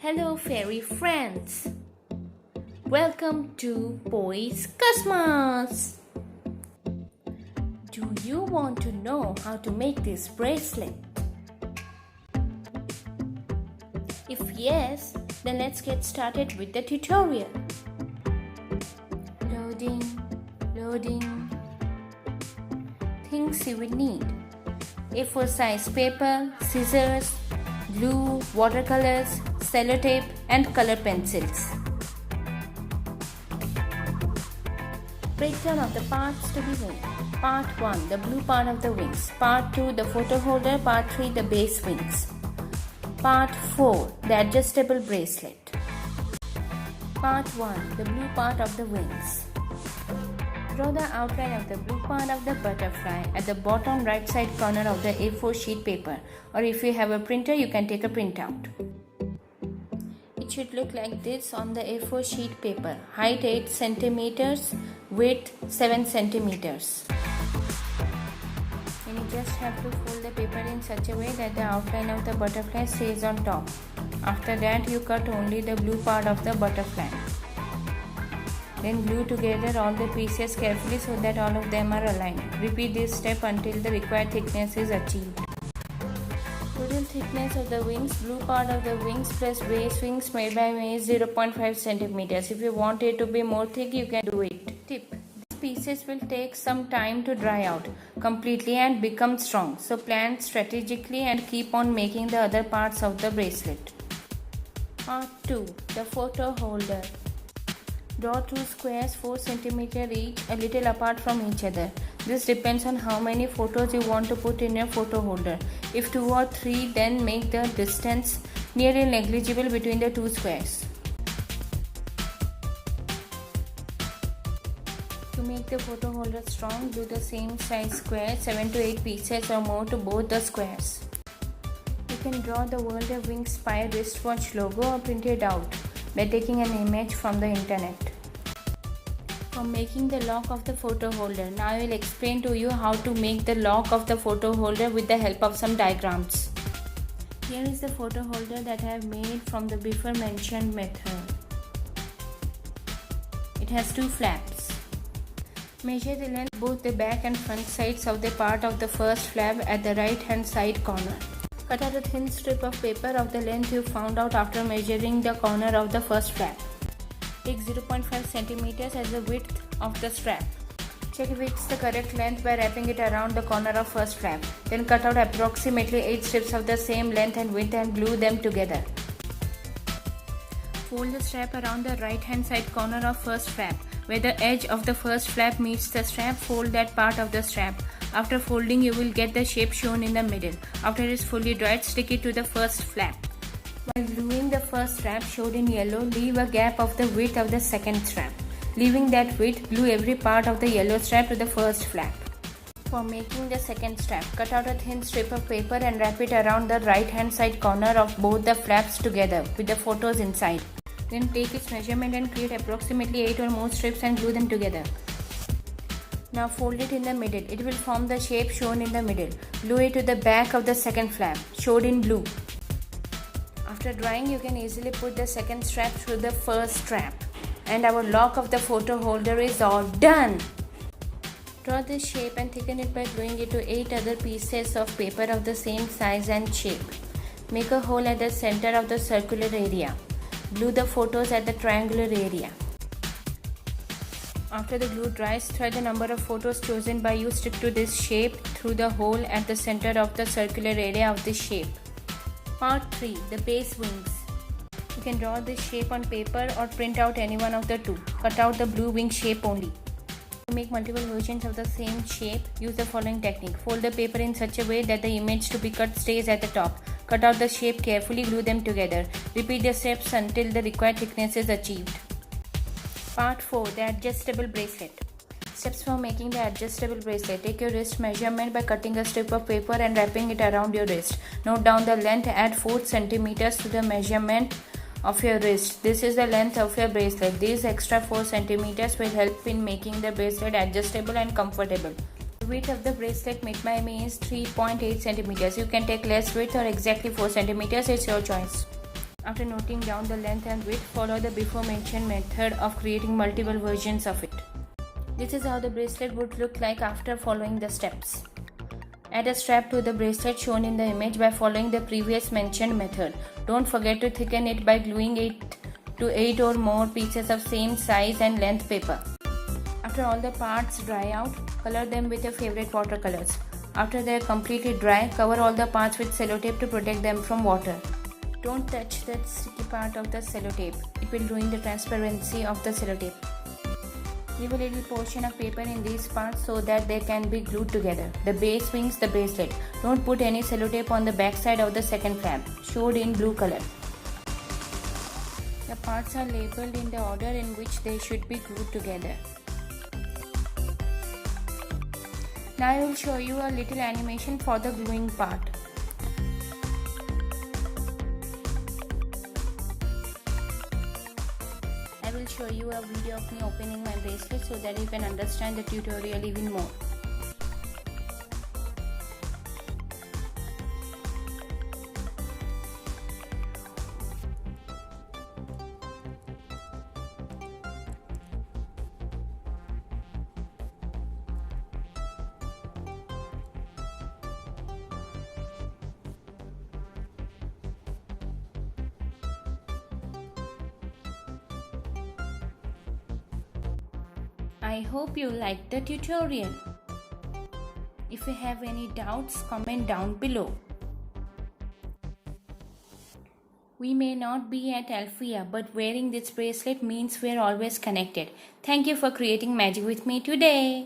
Hello, fairy friends. Welcome to Boys Cosmos. Do you want to know how to make this bracelet? If yes, then let's get started with the tutorial. Loading. Things you will need: A4 size paper, scissors, glue, watercolors, sellotape and color pencils. Breakdown of the parts to be made. Part 1, the blue part of the wings. Part 2, the photo holder. Part 3, the base wings. Part 4, the adjustable bracelet. Part 1, the blue part of the wings. Draw the outline of the blue part of the butterfly at the bottom right side corner of the A4 sheet paper, or if you have a printer, you can take a printout. It should look like this on the A4 sheet paper. Height 8 centimeters, width 7 centimeters. And you just have to fold the paper in such a way that the outline of the butterfly stays on top. After that, you cut only the blue part of the butterfly. Then glue together all the pieces carefully so that all of them are aligned. Repeat this step until the required thickness is achieved. Total thickness of the wings: blue part of the wings plus base wings made by me is 0.5 centimeters. If you want it to be more thick, you can do it. Tip: these pieces will take some time to dry out completely and become strong. So plan strategically and keep on making the other parts of the bracelet. Part 2, the photo holder. Draw two squares 4 cm each, a little apart from each other. This depends on how many photos you want to put in your photo holder. If 2 or 3, then make the distance nearly negligible between the two squares. To make the photo holder strong, glue the same size square 7 to 8 pieces or more to both the squares. You can draw the World of Winx Spy wristwatch logo or print it out by taking an image from the internet. For making the lock of the photo holder, now I will explain to you how to make the lock of the photo holder with the help of some diagrams. Here is the photo holder that I have made from the before mentioned method. It has two flaps. Measure the length both the back and front sides of the part of the first flap at the right hand side corner. Cut out a thin strip of paper of the length you found out after measuring the corner of the first flap. Take 0.5 cm as the width of the strap. Check if it's the correct length by wrapping it around the corner of first flap. Then cut out approximately 8 strips of the same length and width and glue them together. Fold the strap around the right hand side corner of first flap. Where the edge of the first flap meets the strap, fold that part of the strap. After folding, you will get the shape shown in the middle. After it is fully dried, stick it to the first flap. While gluing the first strap showed in yellow, leave a gap of the width of the second strap. Leaving that width, glue every part of the yellow strap to the first flap. For making the second strap, cut out a thin strip of paper and wrap it around the right hand side corner of both the flaps together with the photos inside. Then take its measurement and create approximately 8 or more strips and glue them together. Now fold it in the middle. It will form the shape shown in the middle. Glue it to the back of the second flap, showed in blue. After drying, you can easily put the second strap through the first strap. And our lock of the photo holder is all done! Draw this shape and thicken it by gluing it to 8 other pieces of paper of the same size and shape. Make a hole at the center of the circular area. Glue the photos at the triangular area. After the glue dries, thread the number of photos chosen by you stick to this shape through the hole at the center of the circular area of this shape. Part 3, the base wings. You can draw this shape on paper or print out any one of the two. Cut out the blue wing shape only. To make multiple versions of the same shape, use the following technique. Fold the paper in such a way that the image to be cut stays at the top. Cut out the shape carefully, glue them together. Repeat the steps until the required thickness is achieved. Part 4, the adjustable bracelet. Steps for making the adjustable bracelet. Take your wrist measurement by cutting a strip of paper and wrapping it around your wrist. Note down the length. Add 4 cm to the measurement of your wrist. This is the length of your bracelet. These extra 4 cm will help in making the bracelet adjustable and comfortable. The width of the bracelet made by me is 3.8 centimeters. You can take less width or exactly 4 centimeters. It's your choice. After noting down the length and width, follow the before mentioned method of creating multiple versions of it. This is how the bracelet would look like after following the steps. Add a strap to the bracelet shown in the image by following the previous mentioned method. Don't forget to thicken it by gluing it to 8 or more pieces of same size and length paper. After all the parts dry out, color them with your favorite watercolors. After they are completely dry, cover all the parts with sellotape to protect them from water. Don't touch the sticky part of the sellotape. It will ruin the transparency of the sellotape. Leave a little portion of paper in these parts so that they can be glued together. The base wings the bracelet. Don't put any sellotape on the back side of the second flap, showed in blue color. The parts are labeled in the order in which they should be glued together. Now I will show you a little animation for the gluing part. I will show you a video of me opening my bracelet so that you can understand the tutorial even more. I hope you liked the tutorial. If you have any doubts, comment down below. We may not be at Althea, but wearing this bracelet means we're always connected. Thank you for creating magic with me today.